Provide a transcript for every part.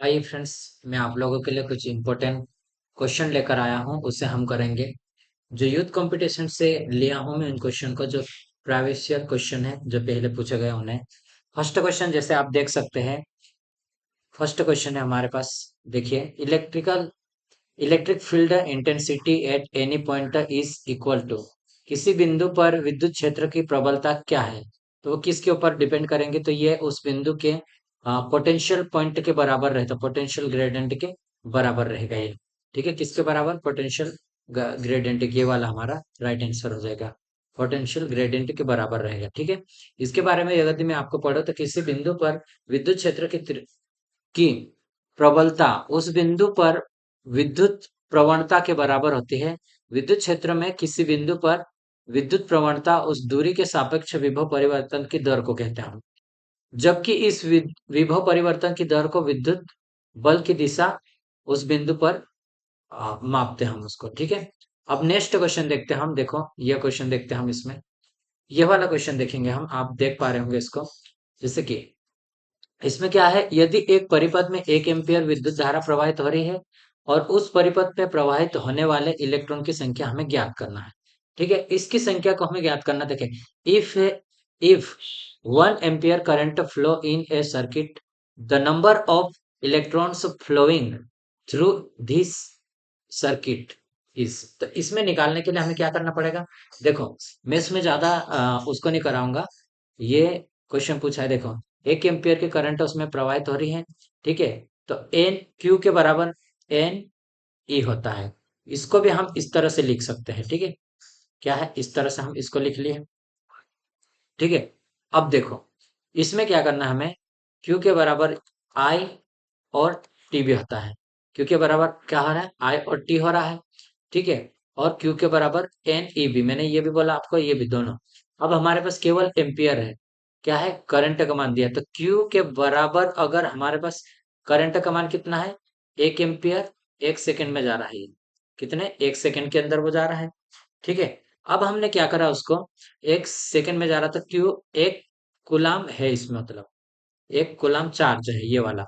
Hi friends. मैं आप लोगों के लिए कुछ इम्पोर्टेंट क्वेश्चन लेकर आया हूँ, उससे हम करेंगे। जो यूथ कंपटीशन से लिया हूँ मैं उन क्वेश्चन को, जो प्रीवियस ईयर क्वेश्चन है जो पहले पूछे गए उन्हें। फर्स्ट क्वेश्चन जैसे आप देख सकते हैं, फर्स्ट क्वेश्चन है हमारे पास। देखिए, electric field intensity at any point is equal to. किसी बिंदु पर विद्युत क्षेत्र की प्रबलता क्या है? तो वो किसके ऊपर डिपेंड करेंगे? तो ये उस बिंदु के पोटेंशियल पॉइंट के बराबर रहता, पोटेंशियल ग्रेडियंट के बराबर रहेगा ये। ठीक है, किसके बराबर? पोटेंशियल ग्रेडियंट, ये वाला हमारा राइट आंसर हो जाएगा। पोटेंशियल ग्रेडियंट के बराबर रहेगा। ठीक है, इसके बारे में यदि मैं आपको पढ़ूं तो किसी बिंदु पर विद्युत क्षेत्र की प्रबलता उस बिंदु पर विद्युत प्रवणता के बराबर होती है। विद्युत क्षेत्र में किसी बिंदु पर विद्युत प्रवणता उस दूरी के सापेक्ष विभव परिवर्तन की दर को कहते हैं। जबकि इस विभव परिवर्तन की दर को विद्युत बल की दिशा उस बिंदु पर मापते हैं हम उसको। ठीक है, अब नेक्स्ट क्वेश्चन देखते हैं हम। देखो, यह क्वेश्चन देखते हैं हम इसमें। यह वाला क्वेश्चन देखेंगे हम, आप देख पा रहे होंगे इसको। जैसे कि इसमें क्या है, यदि एक परिपथ में 1 एम्पियर विद्युत धारा प्रवाहित हो रही है और उस परिपथ में प्रवाहित होने वाले इलेक्ट्रॉन की संख्या हमें ज्ञात करना है। ठीक है, इसकी संख्या को हमें ज्ञात करना। देखें, if if 1 ampere current flow in a circuit, the number of electrons flowing through this circuit is. तो इसमें निकालने के लिए हमें क्या करना पड़ेगा? देखो, मैं इसमें ज्यादा उसको नहीं कराऊंगा। ये क्वेश्चन पूछा है, देखो, 1 एम्पियर की करंट उसमें प्रवाहित हो रही है। ठीक है, तो एन क्यू के बराबर एन ई होता है। इसको भी हम इस तरह से लिख सकते हैं। ठीक है, क्या है, इस तरह से हम इसको लिख लिए। ठीक है, अब देखो, इसमें क्या करना है हमें? क्यू के बराबर आई और टी भी होता है। क्यू के बराबर क्या हो रहा है? आई और टी हो रहा है। ठीक है, और क्यू के बराबर एन ई भी, मैंने ये भी बोला आपको, ये भी दोनों। अब हमारे पास केवल एम्पियर है, क्या है? करंट का मान दिया, तो क्यू के बराबर अगर हमारे पास करंट का मान कितना है? 1 एम्पियर 1 सेकंड में जा रहा है। कितने? 1 सेकंड के अंदर वो जा रहा है। ठीक है, अब हमने क्या करा उसको, 1 सेकंड में जा रहा था, क्यू 1 कुलाम है इसमें, मतलब 1 कुलाम चार्ज है ये वाला।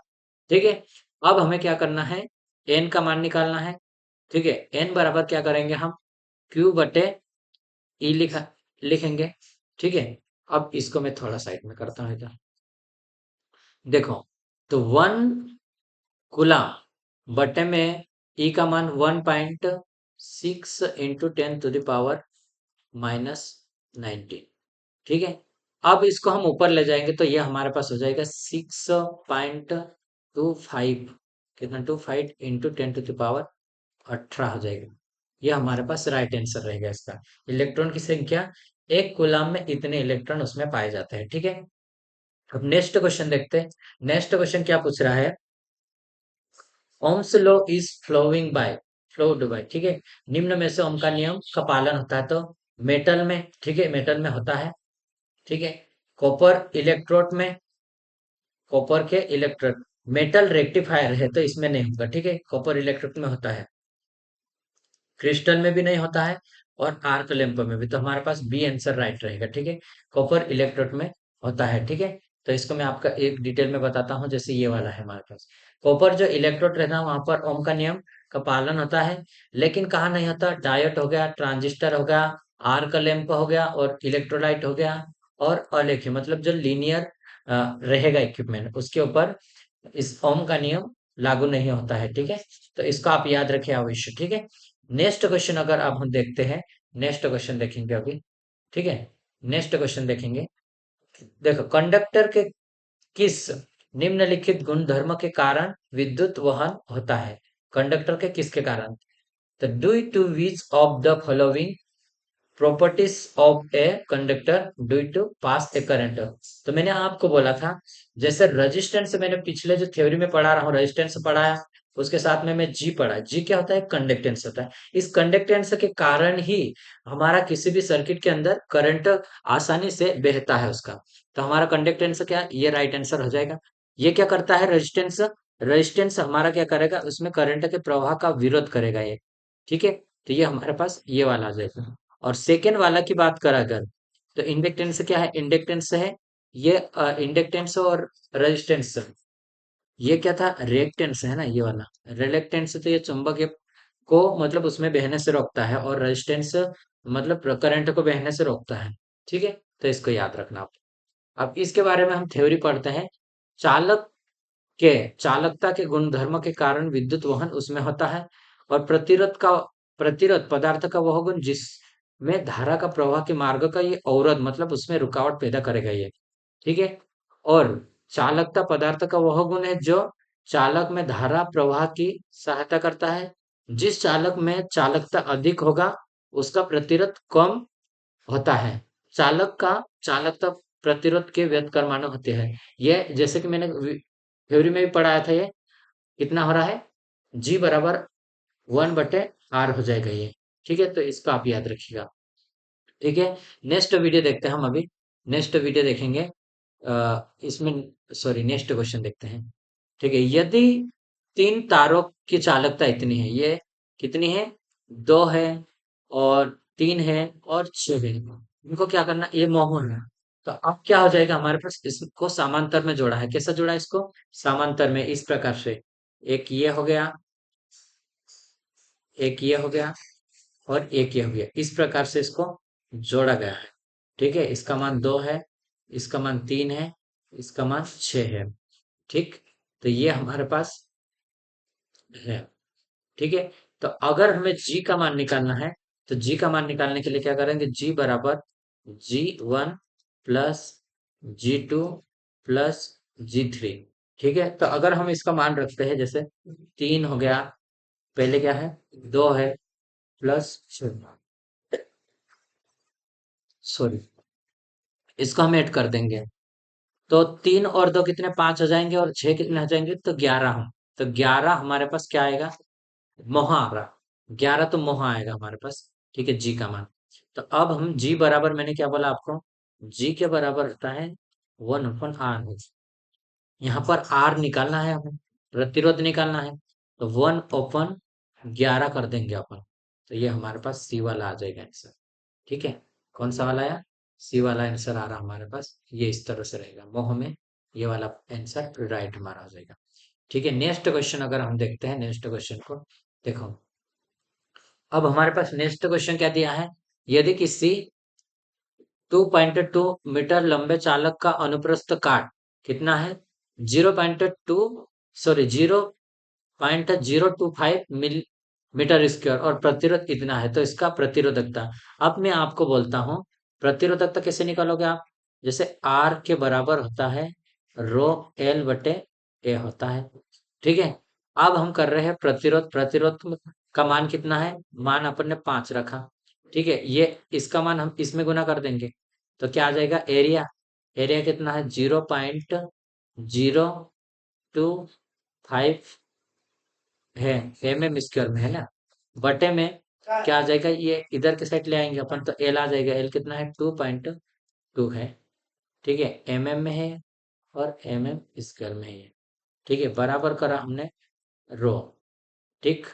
ठीक है, अब हमें क्या करना है? एन का मान निकालना है। ठीक है, एन बराबर क्या करेंगे हम? क्यू बटे ई लिखेंगे। ठीक है, अब इसको मैं थोड़ा साइड में करता हूँ इधर। देखो, तो 1 कुलाम बटे में ई का मान 1.6 इंटू 10⁻⁻⁹। ठीक है, अब इसको हम ऊपर ले जाएंगे तो ये हमारे पास हो जाएगा 6.25। कितना? 25 इंटू 10⁻18 हो जाएगा। ये हमारे पास राइट आंसर रहेगा इसका। इलेक्ट्रॉन की संख्या, 1 कुलाम में इतने इलेक्ट्रॉन उसमें पाए जाते हैं। ठीक है, अब नेक्स्ट क्वेश्चन देखते हैं। नेक्स्ट क्वेश्चन क्या पूछ रहा है? Ohm's law is flowed by. ठीक है, निम्न में से ओम का नियम का पालन होता है तो मेटल में, ठीक है, मेटल में होता है। ठीक है, कॉपर इलेक्ट्रोड में, कॉपर के इलेक्ट्रोड, मेटल रेक्टिफायर है तो इसमें नहीं होगा। ठीक है, कॉपर इलेक्ट्रोड में होता है, क्रिस्टल में भी नहीं होता है, और आर्क लैंप में भी। तो हमारे पास बी आंसर राइट रहेगा। ठीक है, कॉपर इलेक्ट्रोड में होता है। ठीक है, तो इसको मैं आपका एक डिटेल में बताता हूँ। जैसे ये वाला है हमारे पास, कॉपर जो इलेक्ट्रोड रहता है वहां पर ओम का नियम का पालन होता है। लेकिन कहाँ नहीं होता? डायोड हो गया, ट्रांजिस्टर हो गया, आर्क लैंप हो गया, और इलेक्ट्रोलाइट हो गया, और अलेखी, मतलब जो लीनियर रहेगा इक्विपमेंट, उसके ऊपर इस ओम का नियम लागू नहीं होता है। ठीक है, तो इसको आप याद रखें अवश्य। ठीक है, नेक्स्ट क्वेश्चन अगर आप हम देखते हैं, नेक्स्ट क्वेश्चन देखेंगे अभी। ठीक है, नेक्स्ट क्वेश्चन देखेंगे। देखो, कंडक्टर के किस निम्नलिखित गुणधर्म के कारण विद्युत वहन होता है? कंडक्टर के किसके कारण? तो due to which of the following properties of a conductor due to pass a current. तो मैंने आपको बोला था, जैसे रेजिस्टेंस, मैंने पिछले जो थ्योरी में पढ़ा रहा हूँ, रेजिस्टेंस पढ़ाया, उसके साथ में मैं जी पढ़ा। जी क्या होता है? कंडक्टेंस होता है। इस कंडक्टेंस के कारण ही हमारा किसी भी सर्किट के अंदर करंट आसानी से बहता है उसका। तो हमारा कंडक्टेंस क्या? ये राइट आंसर हो जाएगा। ये क्या करता है? रेजिस्टेंस, रेजिस्टेंस हमारा क्या करेगा? उसमें करंट के प्रवाह का विरोध करेगा ये। ठीक है, तो ये हमारे पास ये वाला आ जाएगा। और सेकेंड वाला की बात करा अगर, तो इंडक्टेंस क्या है? इंडक्टेंस है ये, इंडक्टेंस और रेजिस्टेंस, ये क्या था, रिएक्टेंस है ना ये वाला। रिलेक्टेंस तो ये चुंबक को मतलब उसमें बहने से रोकता है, और रेजिस्टेंस मतलब करंट को बहने से रोकता है। ठीक है, तो इसको याद रखना आप। अब इसके बारे में हम थ्योरी पढ़ते हैं। चालक के चालकता के गुणधर्म के कारण विद्युत वहन उसमें होता है, और प्रतिरोध पदार्थ का वह गुण जिसमें धारा का प्रवाह के मार्ग का ये अवरोध मतलब उसमें रुकावट पैदा करेगा ये। ठीक है, और चालकता पदार्थ का वह गुण है जो चालक में धारा प्रवाह की सहायता करता है। जिस चालक में चालकता अधिक होगा उसका प्रतिरोध कम होता है। चालक का चालकता प्रतिरोध के व्युत्क्रमानुपाती होते हैं। ये जैसे कि मैंने थ्योरी में भी पढ़ाया था, ये कितना हो रहा है, जी बराबर 1/r हो जाएगा ये। ठीक है, तो इसको आप याद रखिएगा। ठीक है, नेक्स्ट वीडियो देखते हैं हम अभी। नेक्स्ट वीडियो देखेंगे, इसमें सॉरी नेक्स्ट क्वेश्चन देखते हैं। ठीक है, यदि तीन तारों की चालकता इतनी है, ये कितनी है, दो है और तीन है और छह है, इनको क्या करना, ये मोहन है। तो अब क्या हो जाएगा, हमारे पास इसको समांतर में जोड़ा है। कैसा जोड़ा है इसको, समांतर में, इस प्रकार से। एक ये हो गया, एक ये हो गया, और एक ये हो गया। इस प्रकार से इसको जोड़ा गया है। ठीक है, इसका मान दो है, इसका मान तीन है, इसका मान छह है। ठीक, तो ये हमारे पास है। ठीक है, तो अगर हमें जी का मान निकालना है, तो जी का मान निकालने के लिए क्या करेंगे, जी बराबर G1 plus G2 plus G3। ठीक है, तो अगर हम इसका मान रखते हैं, जैसे तीन हो गया, पहले क्या है, दो है, प्लस छह, सॉरी, इसको हम ऐड कर देंगे। तो तीन और दो कितने, पांच हो जाएंगे, और छह कितने हो जाएंगे, तो 11 हो। तो 11 हमारे पास क्या आएगा, मोहा आ रहा, 11 तो मोहा आएगा हमारे पास। ठीक है, जी का मान। तो अब हम जी बराबर, मैंने क्या बोला आपको, जी के बराबर होता है 1/r। यहाँ पर आर निकालना है हमें, प्रतिरोध निकालना है, तो 1/11 कर देंगे अपन। तो ये हमारे पास सी वाला आ जाएगा आंसर। ठीक है, कौन सा वाला आया, सी वाला आंसर आ रहा हमारे पास, ये इस तरह से रहेगा मोह में, ये वाला आंसर राइट हमारा हो जाएगा। ठीक है, नेक्स्ट क्वेश्चन अगर हम देखते हैं, नेक्स्ट क्वेश्चन को देखो। अब हमारे पास नेक्स्ट क्वेश्चन क्या दिया है, यदि किसी 2.2 मीटर लंबे चालक का अनुप्रस्थ काट कितना है, 0.2 सॉरी 0.025 मीटर स्क्वायर, और प्रतिरोध कितना है, तो इसका प्रतिरोधकता। अब मैं आपको बोलता हूँ, प्रतिरोधकता कैसे निकालोगे आप, जैसे आर के बराबर होता है रो एल बटे ए होता है। ठीक है, अब हम कर रहे हैं प्रतिरोध। प्रतिरोध का मान कितना है, मान अपन ने 5 रखा। ठीक है, ये इसका मान हम इसमें गुना कर देंगे, तो क्या आ जाएगा, एरिया। एरिया कितना है, 0.025 है, mm स्क्वायर में है ना, बटे में क्या आ जाएगा, ये इधर के साइड ले आएंगे अपन, तो एल आ जाएगा। एल कितना है, 2.2 है। ठीक है, में है और स्क्वायर में है। ठीक है, बराबर करा हमने रो। ठीक,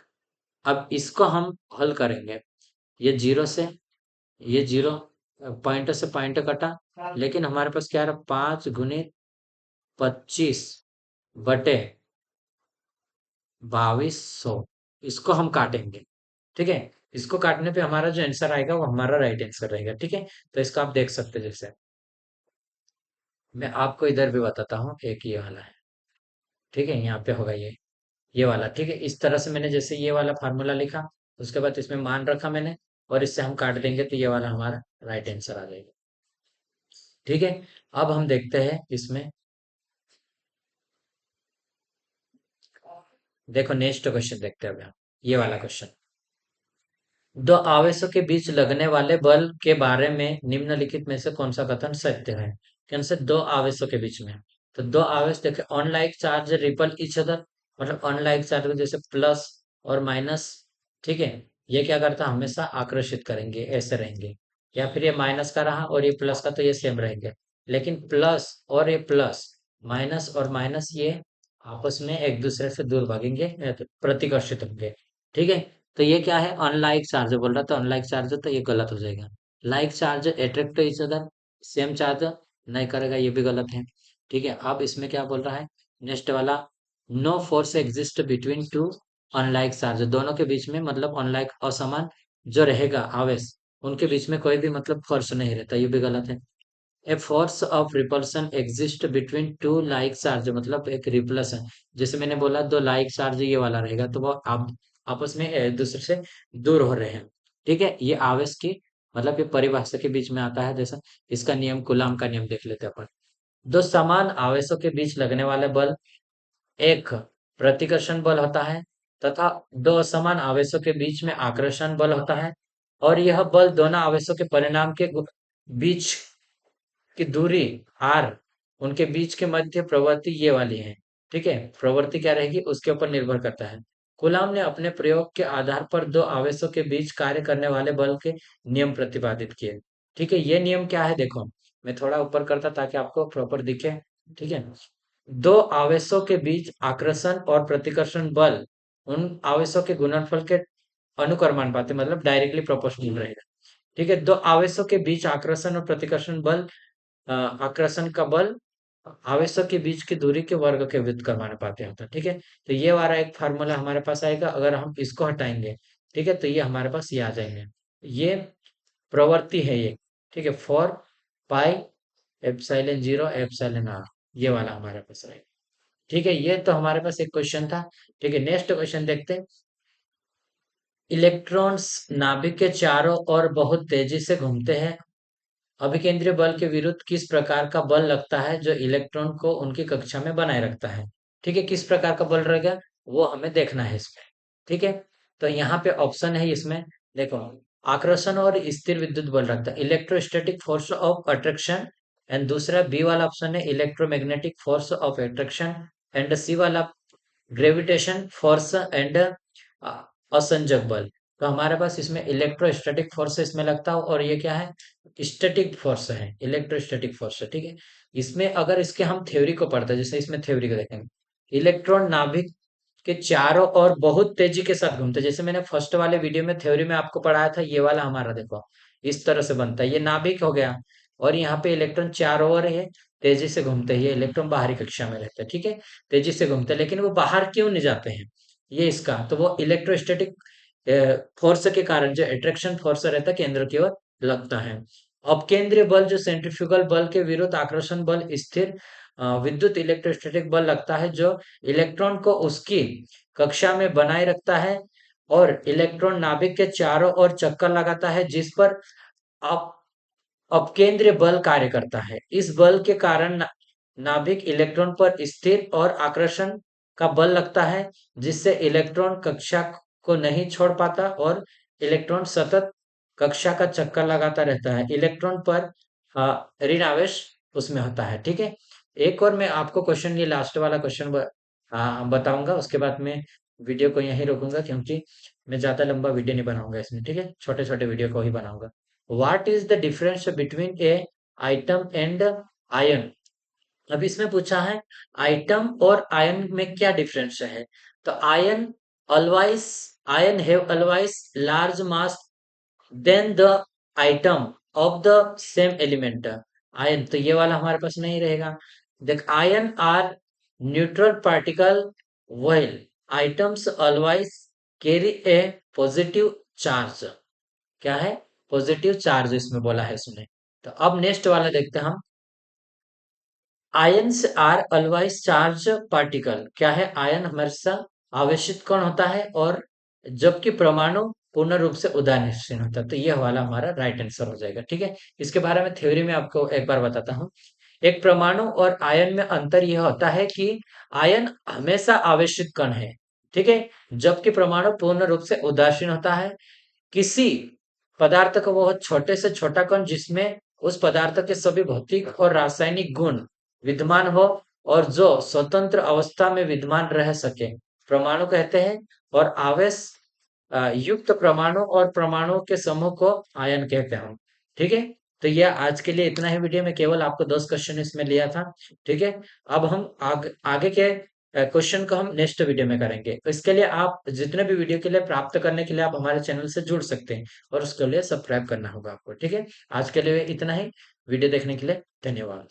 अब इसको हम हल करेंगे। ये जीरो से, ये जीरो, पॉइंट से पॉइंट कटा, लेकिन हमारे पास क्या रहा, 5 × 25 बटे 2200, इसको हम काटेंगे। ठीक है, इसको काटने पे हमारा जो आंसर आएगा वो हमारा राइट आंसर रहेगा। ठीक है, तो इसको आप देख सकते हैं, जैसे मैं आपको इधर भी बताता हूँ, एक ये वाला है। ठीक है, यहाँ पे होगा ये वाला। ठीक है, इस तरह से मैंने जैसे ये वाला फार्मूला लिखा, उसके बाद इसमें मान रखा मैंने, और इससे हम काट देंगे, तो ये वाला हमारा राइट आंसर आ जाएगा। ठीक है, अब हम देखते हैं इसमें, देखो नेक्स्ट क्वेश्चन देखते हैं अभी हम, ये वाला क्वेश्चन। दो आवेशों के बीच लगने वाले बल के बारे में निम्नलिखित में से कौन सा कथन सत्य है। कौन से दो आवेशों के बीच में, तो दो आवेश देखे, unlike charge ripple each other, मतलब अनलाइक चार्ज जैसे प्लस और माइनस। ठीक है, ये क्या करता है, हमेशा आकर्षित करेंगे, ऐसे रहेंगे। या फिर ये माइनस का रहा और ये प्लस का, तो ये सेम रहेंगे। लेकिन प्लस और ये प्लस, माइनस और माइनस, ये आपस में एक दूसरे से दूर भागेंगे, तो प्रतिकर्षित होंगे। ठीक है, तो ये क्या है, अनलाइक चार्ज बोल रहा था, अनलाइक चार्ज, तो ये गलत हो जाएगा। Like charge attract to each other, same charge नहीं करेगा, ये भी गलत है। ठीक है, अब इसमें क्या बोल रहा है, नेक्स्ट वाला, no force exist between two unlike charge, दोनों के बीच में मतलब अनलाइक असमान जो रहेगा आवेश, उनके बीच में कोई भी मतलब फोर्स नहीं रहता, ये भी गलत है। A force of repulsion exist between to like charge, मतलब एक रिपल्सन, जैसे मैंने बोला दो लाइक चार्ज ये वाला रहेगा तो वो आप आपस में एक दूसरे से दूर हो रहे हैं। ठीक है, ये आवेश की मतलब ये परिभाषा के बीच में आता है। जैसा इसका नियम कूलाम का नियम देख लेते हैं अपन। दो समान आवेशों के बीच लगने वाले बल एक प्रतिकर्षण बल होता है तथा दो असमान आवेशों के बीच में आकर्षण बल होता है, और यह बल दोनों आवेशों के परिणाम के बीच की दूरी r, उनके बीच के मध्य प्रवृत्ति ये वाली है। ठीक है, प्रवृत्ति क्या रहेगी उसके ऊपर निर्भर करता है। कूलाम ने अपने प्रयोग के आधार पर दो आवेशों के बीच कार्य करने वाले बल के नियम प्रतिपादित किए। ठीक है, ये नियम क्या है देखो, मैं थोड़ा ऊपर करता ताकि आपको प्रॉपर दिखे। ठीक है, दो आवेशों के बीच आकर्षण और प्रतिकर्षण बल उन आवेशों के गुणनफल के अनुक्रमानुपाती मतलब डायरेक्टली प्रोपोर्शनल रहेगा। ठीक है, दो आवेशों के बीच आकर्षण और प्रतिकर्षण बल आकर्षण का बल आवेशों के बीच की दूरी के वर्ग के व्युत्क्रमानुपाती होता है। ठीक है, तो ये वाला एक फार्मूला हमारे पास आएगा, अगर हम इसको हटाएंगे ठीक है तो ये हमारे पास ये आ जाएंगे। ये प्रवृत्ति है ये। ठीक है, 4 पाई एप्सिलॉन 0 एप्सिलॉन r, ये वाला हमारे पास आएगा। ठीक है, ये तो हमारे पास एक क्वेश्चन था। ठीक है, नेक्स्ट क्वेश्चन देखते हैं। इलेक्ट्रॉन्स नाभिक के चारों ओर बहुत तेजी से घूमते हैं। अभिकेंद्रीय बल के विरुद्ध किस प्रकार का बल लगता है जो इलेक्ट्रॉन को उनकी कक्षा में बनाए रखता है। ठीक है, किस प्रकार का बल रहेगा वो हमें देखना है इसमें। ठीक है, तो यहाँ पे ऑप्शन है इसमें, देखो, आकर्षण और स्थिर विद्युत बल रखता है, electrostatic force of attraction, and दूसरा बी वाला ऑप्शन है electromagnetic force of attraction, and C वाला ग्रेविटेशन फोर्स एंड असंजक बल। तो हमारे पास इसमें इलेक्ट्रोस्टैटिक फोर्स इसमें लगता हो, और ये क्या है, स्टैटिक फोर्स है, इलेक्ट्रोस्टैटिक फोर्स है। ठीक है, इसमें अगर इसके हम थ्योरी को पढ़ते हैं, जैसे इसमें थ्योरी को देखेंगे, इलेक्ट्रॉन नाभिक के चारों ओर बहुत तेजी के साथ घूमते हैं। जैसे मैंने फर्स्ट वाले वीडियो में थ्योरी में आपको पढ़ाया था, ये वाला हमारा देखो इस तरह से बनता है, ये नाभिक हो गया, और यहाँ पे इलेक्ट्रॉन चारों ओर है, तेजी से घूमते हैं, ये इलेक्ट्रॉन बाहरी कक्षा में रहते हैं। ठीक है, तेजी से घूमते हैं, लेकिन वो बाहर क्यों नहीं जाते हैं, ये इसका तो वो इलेक्ट्रोस्टैटिक फोर्स के कारण जो अट्रैक्शन फोर्स रहता है केंद्र की ओर लगता है। अपकेंद्रीय बल जो सेंट्रीफ्यूगल बल के विरुद्ध आकर्षण बल स्थिर विद्युत इलेक्ट्रोस्टैटिक बल लगता है जो इलेक्ट्रॉन को उसकी कक्षा में बनाए रखता है, और इलेक्ट्रॉन नाभिक के चारों ओर चक्कर लगाता है जिस पर अप अपकेंद्रीय बल कार्य करता है। इस बल के कारण नाभिक इलेक्ट्रॉन पर स्थिर और आकर्षण का बल लगता है, जिससे इलेक्ट्रॉन कक्षा को नहीं छोड़ पाता और इलेक्ट्रॉन सतत कक्षा का चक्कर लगाता रहता है। इलेक्ट्रॉन पर ऋण आवेश उसमें होता है। ठीक है, एक और मैं आपको क्वेश्चन, ये लास्ट वाला क्वेश्चन बताऊंगा, उसके बाद मैं वीडियो को यहीं रोकूंगा, क्योंकि मैं ज्यादा लंबा वीडियो नहीं बनाऊंगा इसमें। ठीक है, छोटे छोटे वीडियो को ही बनाऊंगा। What is the difference between A item and ion. अब इसमें पूछा है आइटम और आयन में क्या डिफरेंस है। तो ion always ion have always large mass than the atom of the same element. Ion तो ये वाला हमारे पास नहीं रहेगा। देख, ion are neutral particle while atoms always carry a positive charge. क्या है, पॉजिटिव चार्ज इसमें बोला है इसमें। तो अब नेक्स्ट वाला देखते हैं हम। Ions are always charge particle. क्या है, आयन हमेशा आवेशित कण होता है, और जबकि परमाणु पूर्ण रूप से उदासीन होता है। तो यह वाला हमारा राइट आंसर हो जाएगा। ठीक है, इसके बारे में थ्योरी में आपको एक बार बताता हूँ। एक परमाणु और आयन में अंतर यह होता है कि आयन हमेशा आवेशित कण है। ठीक है, जबकि परमाणु पूर्ण रूप से उदासीन होता है। किसी पदार्थ का बहुत छोटे से छोटा कण जिसमें उस पदार्थ के सभी भौतिक और रासायनिक गुण विद्यमान हो, और जो स्वतंत्र अवस्था में विद्यमान रह सके, परमाणु कहते हैं। और आवेश युक्त परमाणु और परमाणुओं के समूह को आयन कहते हैं। ठीक है, तो यह आज के लिए इतना ही वीडियो में, केवल आपको 10 क्वेश्चन इसमें लिया था। ठीक है, अब हम आगे के क्वेश्चन को हम नेक्स्ट वीडियो में करेंगे। तो इसके लिए आप जितने भी वीडियो के लिए प्राप्त करने के लिए आप हमारे चैनल से जुड़ सकते हैं, और उसके लिए सब्सक्राइब करना होगा आपको। ठीक है, आज के लिए इतना ही। वीडियो देखने के लिए धन्यवाद।